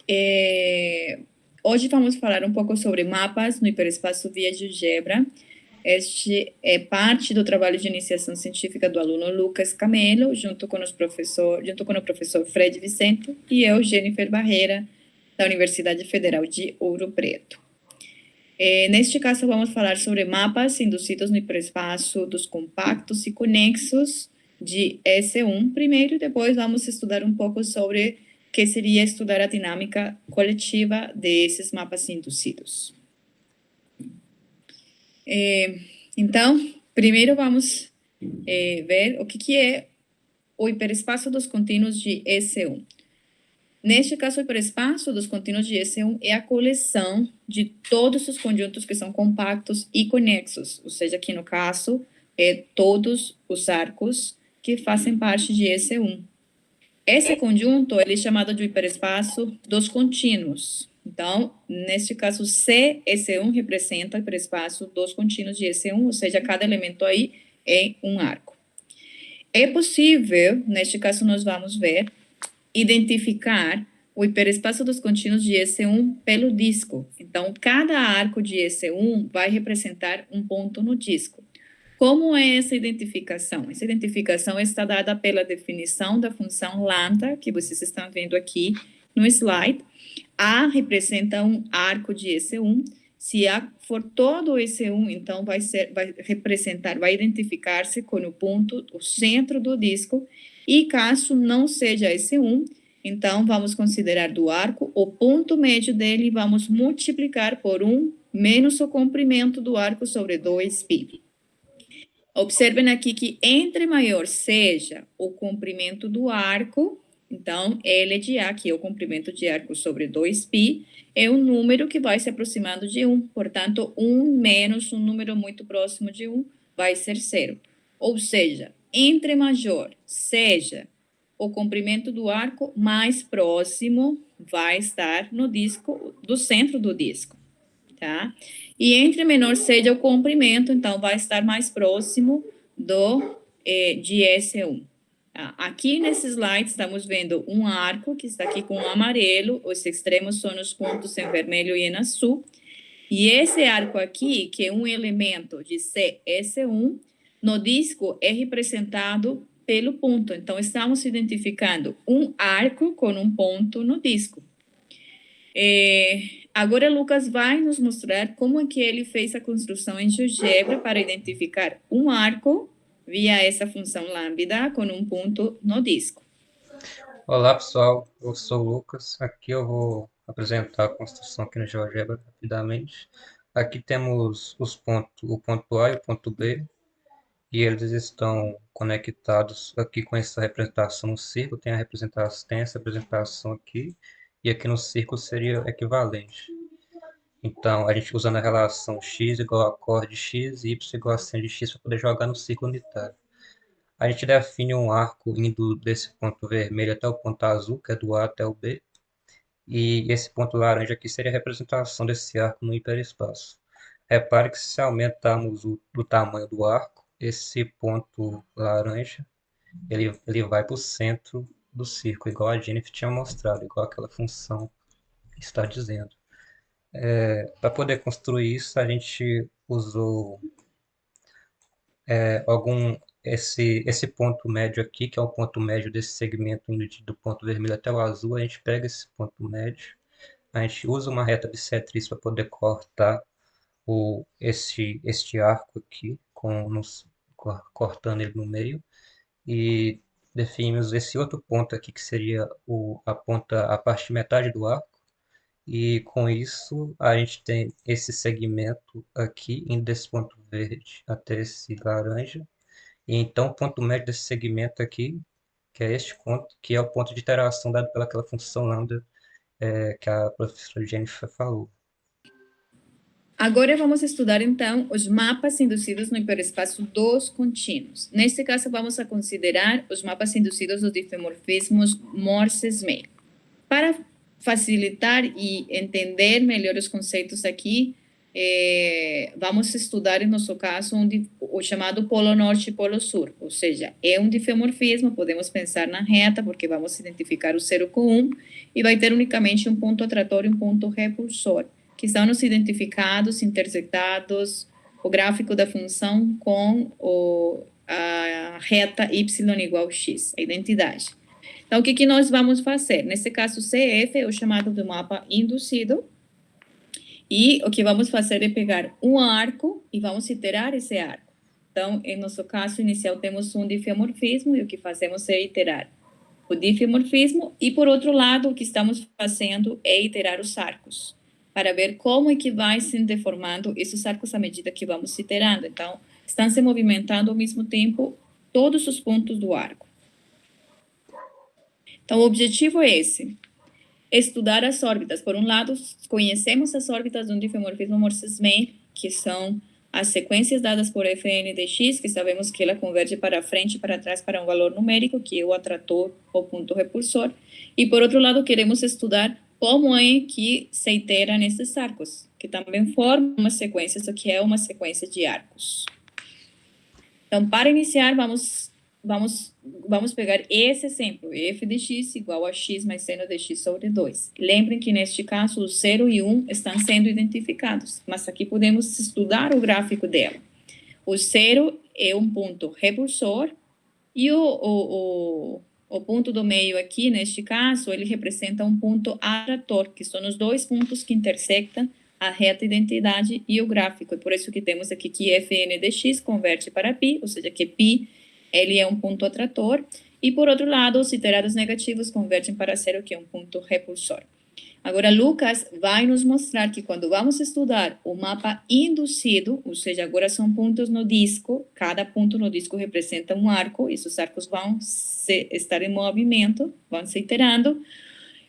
É, Hoje vamos falar um pouco sobre mapas no hiperespaço via GeoGebra. Este é parte do trabalho de iniciação científica do aluno Lucas Camelo, junto com o professor Fred Vicente e eu, Jennifer Barreira, da Universidade Federal de Ouro Preto. Neste caso, vamos falar sobre mapas induzidos no hiperespaço dos compactos e conexos de S1 primeiro, e depois vamos estudar um pouco sobre o que seria estudar a dinâmica coletiva desses mapas induzidos. Então, primeiro vamos ver o que é o hiperespaço dos contínuos de S1. Neste caso, o hiperespaço dos contínuos de S1 é a coleção de todos os conjuntos que são compactos e conexos, ou seja, aqui no caso, é todos os arcos que fazem parte de S1. Esse conjunto ele é chamado de hiperespaço dos contínuos. Então, neste caso, CS1 representa o hiperespaço dos contínuos de S1, ou seja, cada elemento aí é um arco. É possível, neste caso nós vamos ver, identificar o hiperespaço dos contínuos de S1 pelo disco. Então, cada arco de S1 vai representar um ponto no disco. Como é essa identificação? Essa identificação está dada pela definição da função lambda, que vocês estão vendo aqui no slide. A representa um arco de S1. Se A for todo S1, então vai identificar-se com o ponto, o centro do disco. E caso não seja S1, então vamos considerar do arco o ponto médio dele e vamos multiplicar por 1 menos o comprimento do arco sobre 2π. Observem aqui que entre maior seja o comprimento do arco, então L de A, que é o comprimento de arco sobre 2π, é um número que vai se aproximando de 1. Portanto, 1 menos um número muito próximo de 1 vai ser 0. Ou seja, entre maior seja o comprimento do arco, mais próximo vai estar no disco, do centro do disco, tá? E entre menor seja o comprimento, então vai estar mais próximo de S1. Tá? Aqui nesse slide estamos vendo um arco que está aqui com o amarelo, os extremos são os pontos em vermelho e em azul. E esse arco aqui, que é um elemento de CS1, no disco é representado pelo ponto. Então, estamos identificando um arco com um ponto no disco. Agora, Lucas vai nos mostrar como é que ele fez a construção em GeoGebra para identificar um arco via essa função lambda com um ponto no disco. Olá pessoal, eu sou o Lucas. Aqui eu vou apresentar a construção aqui no GeoGebra rapidamente. Aqui temos o ponto A e o ponto B, e eles estão conectados aqui com essa representação no círculo. Tem essa representação aqui, e aqui no círculo seria equivalente. Então, a gente usando a relação x igual a cor de x e y igual a sin de x para poder jogar no círculo unitário. A gente define um arco indo desse ponto vermelho até o ponto azul, que é do A até o B. E esse ponto laranja aqui seria a representação desse arco no hiperespaço. Repare que se aumentarmos o tamanho do arco, esse ponto laranja, ele vai para o centro do círculo, igual a Jennifer tinha mostrado, igual aquela função está dizendo. Para poder construir isso, a gente usou esse ponto médio aqui, que é o ponto médio desse segmento indo do ponto vermelho até o azul. A gente pega esse ponto médio, a gente usa uma reta bissetriz para poder cortar este arco aqui, cortando ele no meio, e definimos esse outro ponto aqui, que seria a parte de metade do arco. E com isso a gente tem esse segmento aqui, indo desse ponto verde até esse laranja. E então o ponto médio desse segmento aqui, que é este ponto, que é o ponto de interação dado pelaquela função lambda que a professora Jennifer falou. Agora vamos estudar, então, os mapas induzidos no hiperespaço dos contínuos. Neste caso, vamos a considerar os mapas induzidos dos difemorfismos Morse-Smith. Para facilitar e entender melhor os conceitos aqui, vamos estudar, em nosso caso, o chamado Polo Norte e Polo Sul, ou seja, é um difeomorfismo, podemos pensar na reta, porque vamos identificar o 0 com 1, e vai ter unicamente um ponto atrator e um ponto repulsor, que são os identificados, intersectados, o gráfico da função com a reta y igual a x, a identidade. Então, o que nós vamos fazer? Nesse caso, CF é o chamado do mapa induzido, e o que vamos fazer é pegar um arco e vamos iterar esse arco. Então, em nosso caso inicial, temos um difeomorfismo, e o que fazemos é iterar o difeomorfismo, e por outro lado, o que estamos fazendo é iterar os arcos, para ver como é que vai se deformando esses arcos à medida que vamos iterando. Então, estão se movimentando ao mesmo tempo todos os pontos do arco. Então, o objetivo é esse: estudar as órbitas. Por um lado, conhecemos as órbitas do difeomorfismo Morses-May, que são as sequências dadas por Fn de x, que sabemos que ela converge para frente e para trás para um valor numérico, que é o atrator ou ponto repulsor. E, por outro lado, queremos estudar como é que se itera nesses arcos, que também formam uma sequência, isso que é uma sequência de arcos. Então, para iniciar, vamos pegar esse exemplo, f de x igual a x mais seno de x sobre 2. Lembrem que, neste caso, o 0 e 1 estão sendo identificados, mas aqui podemos estudar o gráfico dela. O 0 é um ponto repulsor, e o ponto do meio aqui, neste caso, ele representa um ponto atrator, que são os dois pontos que intersectam a reta identidade e o gráfico. É por isso que temos aqui que Fn de x converte para π, ou seja, que π ele é um ponto atrator, e por outro lado, os iterados negativos convertem para 0, que é um ponto repulsor. Agora, Lucas vai nos mostrar que quando vamos estudar o mapa induzido, ou seja, agora são pontos no disco, cada ponto no disco representa um arco, e esses arcos vão estar em movimento, vão se iterando,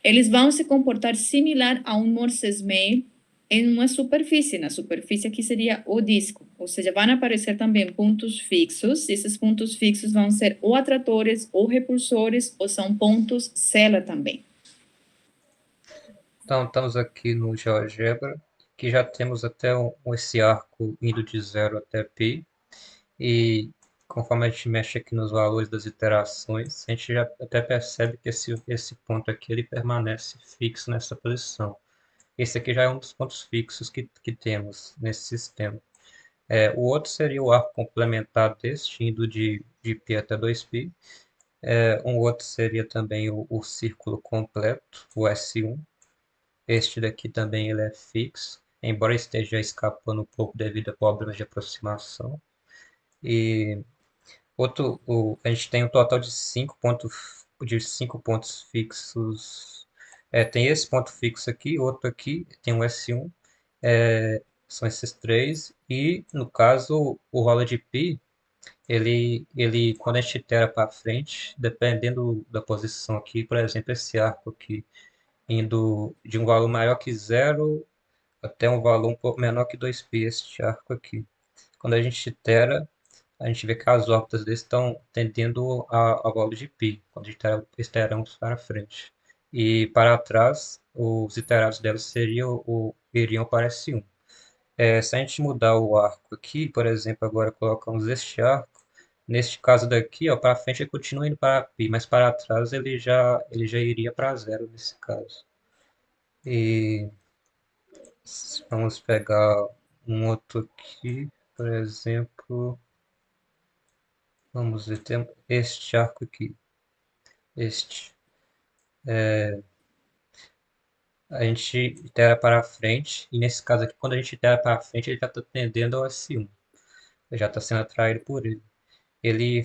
eles vão se comportar similar a um Morses-May em uma superfície. Na superfície aqui seria o disco, ou seja, vão aparecer também pontos fixos. Esses pontos fixos vão ser ou atratores, ou repulsores, ou são pontos Sela também. Então, estamos aqui no GeoGebra, que já temos até esse arco indo de 0 até π, e conforme a gente mexe aqui nos valores das iterações, a gente já até percebe que esse ponto aqui ele permanece fixo nessa posição. Esse aqui já é um dos pontos fixos que temos nesse sistema. O outro seria o arco complementar deste, indo de π até 2π. Um outro seria também o círculo completo, o S1. Este daqui também ele é fixo, embora esteja escapando um pouco devido a problemas de aproximação. E a gente tem um total de 5 pontos fixos. Tem esse ponto fixo aqui, outro aqui, tem um S1, são esses três. E no caso, o rola de π, quando a gente itera para frente, dependendo da posição aqui, por exemplo, esse arco aqui, indo de um valor maior que 0 até um valor um pouco menor que 2π, este arco aqui. Quando a gente itera, a gente vê que as órbitas deles estão tendendo ao valor de π, quando a gente iteramos para frente. E para trás, os iterados delas iriam para S1. Se a gente mudar o arco aqui, por exemplo, agora colocamos este arco, neste caso daqui, ó, para frente ele continua indo para π, mas para trás ele já iria para 0 nesse caso. E vamos pegar um outro aqui, por exemplo, vamos ver, tem este arco aqui, este. A gente itera para frente, e nesse caso aqui, quando a gente itera para frente, ele já está tendendo ao S1, ele já está sendo atraído por ele. Ele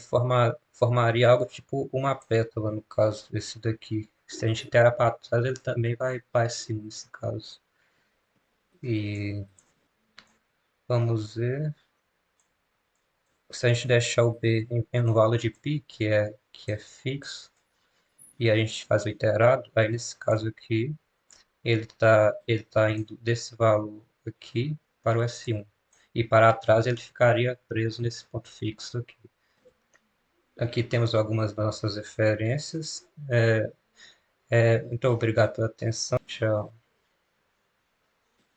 formaria algo tipo uma pétala, no caso, esse daqui. Se a gente itera para trás, ele também vai para S1 nesse caso. E vamos ver. Se a gente deixar o B no valor de π, que é fixo, e a gente faz o iterado, aí nesse caso aqui, ele tá indo desse valor aqui para o S1. E para trás ele ficaria preso nesse ponto fixo aqui. Aqui temos algumas das nossas referências. Muito obrigado pela atenção. Tchau.